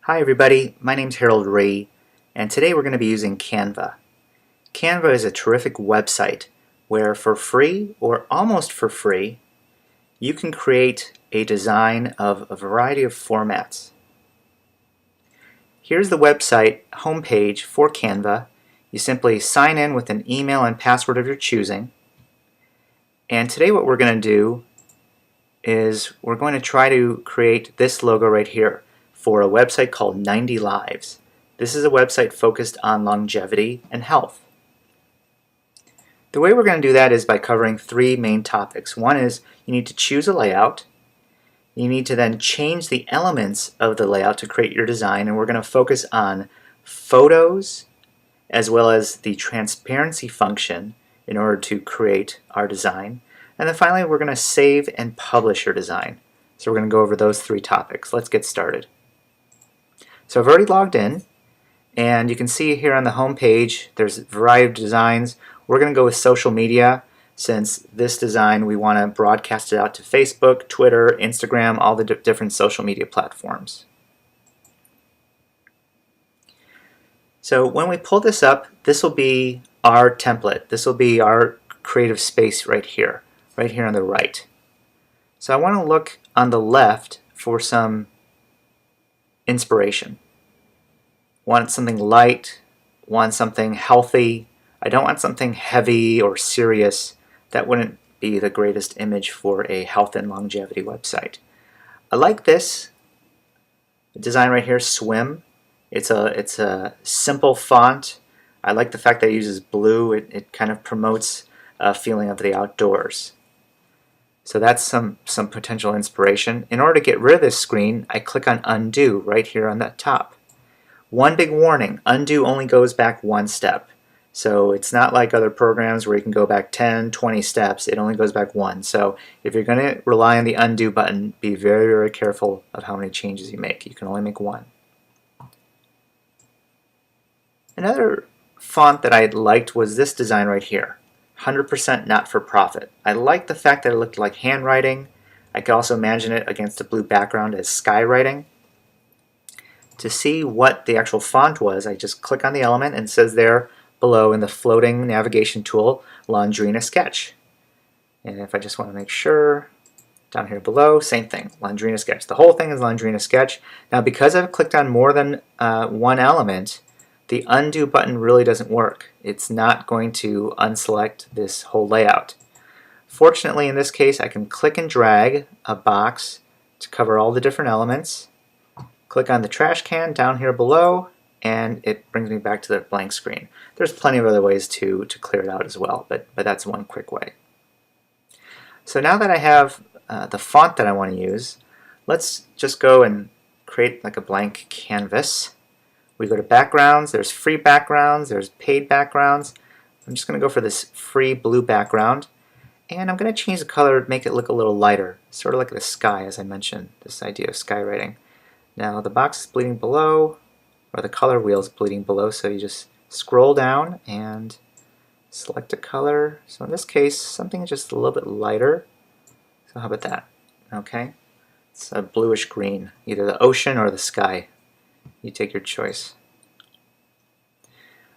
Hi everybody, my name's Harold Ree, and today we're going to be using Canva. Canva is a terrific website where for free, or almost for free, you can create a design of a variety of formats. Here's the website homepage for Canva. You simply sign in with an email and password of your choosing. And today what we're going to do is we're going to try to create this logo right here for a website called Ninetylives. This is a website focused on longevity and health. The way we're going to do that is by covering three main topics. One is you need to choose a layout. You need to then change the elements of the layout to create your design, and we're going to focus on photos as well as the transparency function in order to create our design. And then finally we're going to save and publish your design. So we're going to go over those three topics. Let's get started. So I've already logged in, and you can see here on the home page there's a variety of designs. We're going to go with social media, since this design we want to broadcast it out to Facebook, Twitter, Instagram, all the different social media platforms. So when we pull this up, this will be our template. This will be our creative space right here on the right. So I want to look on the left for some inspiration. Want something light, want something healthy. I don't want something heavy or serious. That wouldn't be the greatest image for a health and longevity website. I like this design right here, Swim. It's a simple font. I like the fact that it uses blue. It kind of promotes a feeling of the outdoors. So that's some potential inspiration. In order to get rid of this screen, I click on Undo right here on the top. One big warning, Undo only goes back one step. So it's not like other programs where you can go back 10, 20 steps. It only goes back one. So if you're going to rely on the Undo button, be very, very careful of how many changes you make. You can only make one. Another font that I liked was this design right here. 100% not-for-profit. I like the fact that it looked like handwriting. I could also imagine it against a blue background as skywriting. To see what the actual font was, I just click on the element and it says there below in the floating navigation tool, Laundrina Sketch. And if I just want to make sure, down here below, same thing, Laundrina Sketch. The whole thing is Laundrina Sketch. Now because I've clicked on more than one element, the undo button really doesn't work. It's not going to unselect this whole layout. Fortunately, in this case, I can click and drag a box to cover all the different elements. Click on the trash can down here below, and it brings me back to the blank screen. There's plenty of other ways to clear it out as well, but that's one quick way. So now that I have the font that I want to use, let's just go and create like a blank canvas. We go to backgrounds, there's free backgrounds, there's paid backgrounds. I'm just going to go for this free blue background, and I'm going to change the color to make it look a little lighter, sort of like the sky, as I mentioned, this idea of skywriting. Now the box is bleeding below, or the color wheel is bleeding below, so you just scroll down and select a color. So in this case, something just a little bit lighter. So how about that? Okay, it's a bluish green, either the ocean or the sky. You take your choice.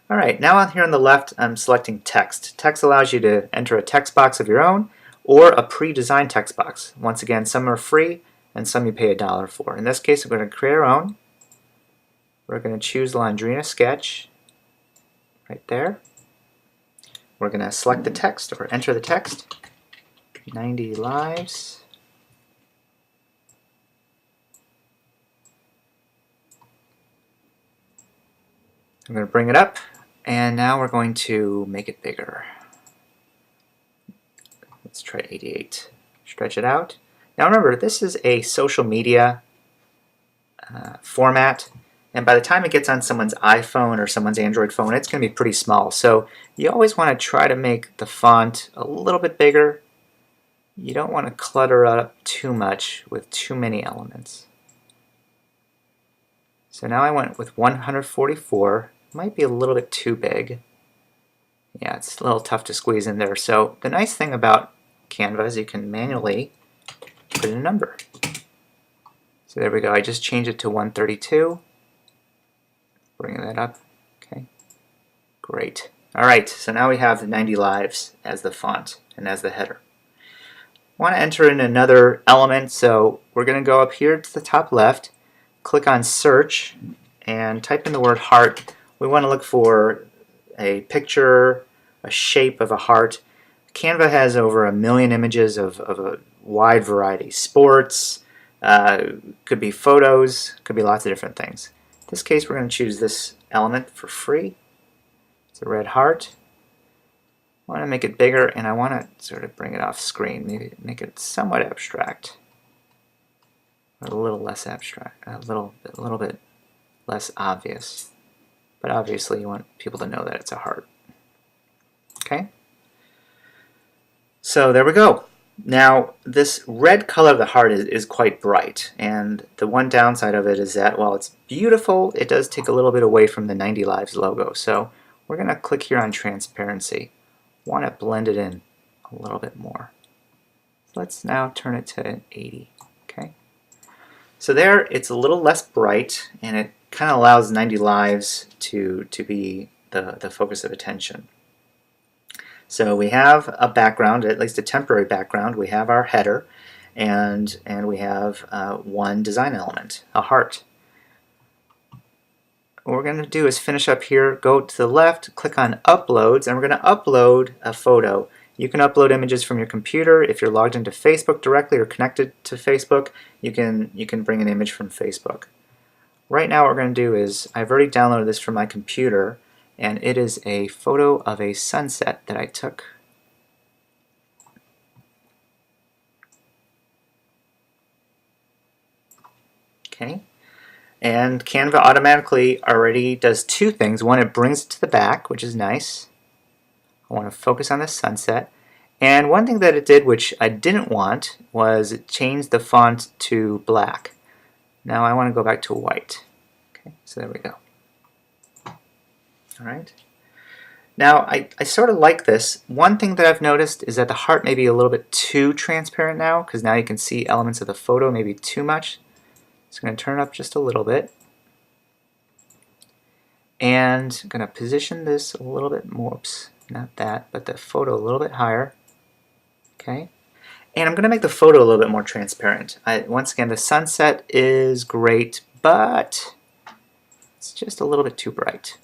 Alright, now on here on the left I'm selecting text. Text allows you to enter a text box of your own or a pre-designed text box. Once again, some are free and some you pay $1 for. In this case, we're going to create our own. We're going to choose Laundrina Sketch right there. We're going to select the text or enter the text. 90Lives. I'm going to bring it up, and now we're going to make it bigger. Let's try 88. Stretch it out. Now remember, this is a social media format, and by the time it gets on someone's iPhone or someone's Android phone, it's going to be pretty small. So you always want to try to make the font a little bit bigger. You don't want to clutter up too much with too many elements. So now I went with 144. Might be a little bit too big. Yeah, it's a little tough to squeeze in there. So the nice thing about Canva is you can manually put in a number. So there we go. I just changed it to 132. Bringing that up. Okay, great. All right, so now we have 90 Lives as the font and as the header. I want to enter in another element, so we're going to go up here to the top left, click on search, and type in the word heart. We want to look for a picture, a shape of a heart. Canva has over 1 million images of a wide variety. Sports, could be photos, could be lots of different things. In this case, we're going to choose this element for free. It's a red heart. I want to make it bigger, and I want to sort of bring it off screen, maybe make it somewhat abstract, a little less abstract, a little bit less obvious. But obviously, you want people to know that it's a heart. Okay. So there we go. Now, this red color of the heart is quite bright, and the one downside of it is that while it's beautiful, it does take a little bit away from the Ninetylives logo. So we're going to click here on transparency. Want to blend it in a little bit more. Let's now turn it to 80. Okay. So there, it's a little less bright, and it kind of allows Ninetylives to be the focus of attention. So we have a background, at least a temporary background. We have our header, and we have one design element, a heart. What we're going to do is finish up here, go to the left, click on Uploads, and we're going to upload a photo. You can upload images from your computer. If you're logged into Facebook directly or connected to Facebook, you can bring an image from Facebook. Right now what we're going to do is, I've already downloaded this from my computer, and it is a photo of a sunset that I took. Okay. And Canva automatically already does two things. One, it brings it to the back, which is nice. I want to focus on the sunset. And one thing that it did, which I didn't want, was it changed the font to black. Now I want to go back to white. Okay, so there we go. All right. Now I sort of like this. One thing that I've noticed is that the heart may be a little bit too transparent now, because now you can see elements of the photo maybe too much. So I'm going to turn it up just a little bit. And I'm going to position this a little bit more, oops, not that, but the photo a little bit higher. Okay. And I'm going to make the photo a little bit more transparent. Once again, the sunset is great, but it's just a little bit too bright.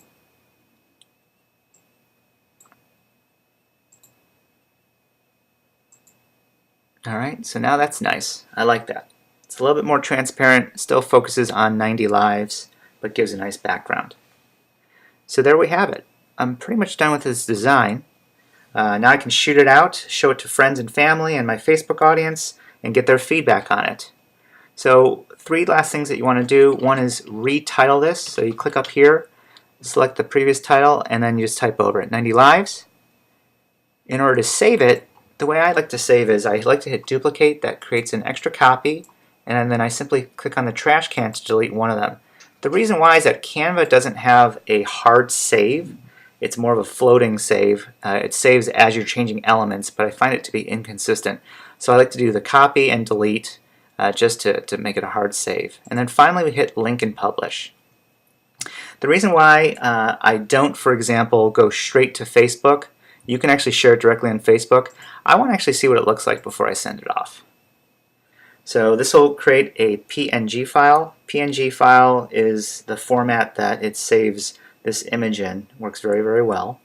Alright, so now that's nice. I like that. It's a little bit more transparent, still focuses on 90 Lives, but gives a nice background. So there we have it. I'm pretty much done with this design. Now I can shoot it out, show it to friends and family and my Facebook audience, and get their feedback on it. So 3 last things that you want to do. One is retitle this. So you click up here, select the previous title, and then you just type over it, 90 Lives. In order to save it, the way I like to save is I like to hit duplicate. That creates an extra copy, and then I simply click on the trash can to delete one of them. The reason why is that Canva doesn't have a hard save. It's more of a floating save. It saves as you're changing elements, but I find it to be inconsistent. So I like to do the copy and delete just to make it a hard save. And then finally we hit link and publish. The reason why I don't, for example, go straight to Facebook, you can actually share it directly on Facebook. I want to actually see what it looks like before I send it off. So this will create a PNG file. PNG file is the format that it saves this image in. Works very, very well.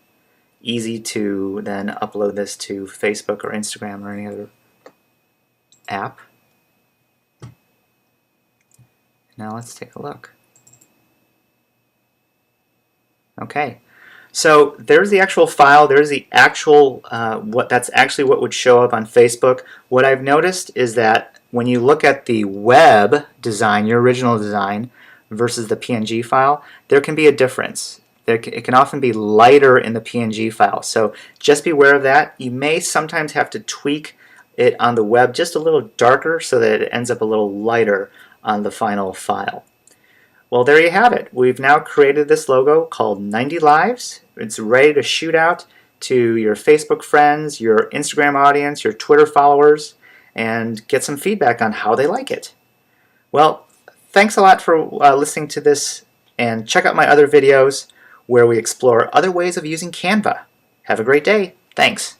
Easy to then upload this to Facebook or Instagram or any other app. Now let's take a look. Okay. So there's the actual file, there's the actual, that's actually what would show up on Facebook. What I've noticed is that when you look at the web design, your original design, versus the PNG file, there can be a difference. It can often be lighter in the PNG file. So just be aware of that. You may sometimes have to tweak it on the web just a little darker so that it ends up a little lighter on the final file. Well, there you have it. We've now created this logo called Ninetylives. It's ready to shoot out to your Facebook friends, your Instagram audience, your Twitter followers, and get some feedback on how they like it. Well, thanks a lot for listening to this and check out my other videos where we explore other ways of using Canva. Have a great day. Thanks.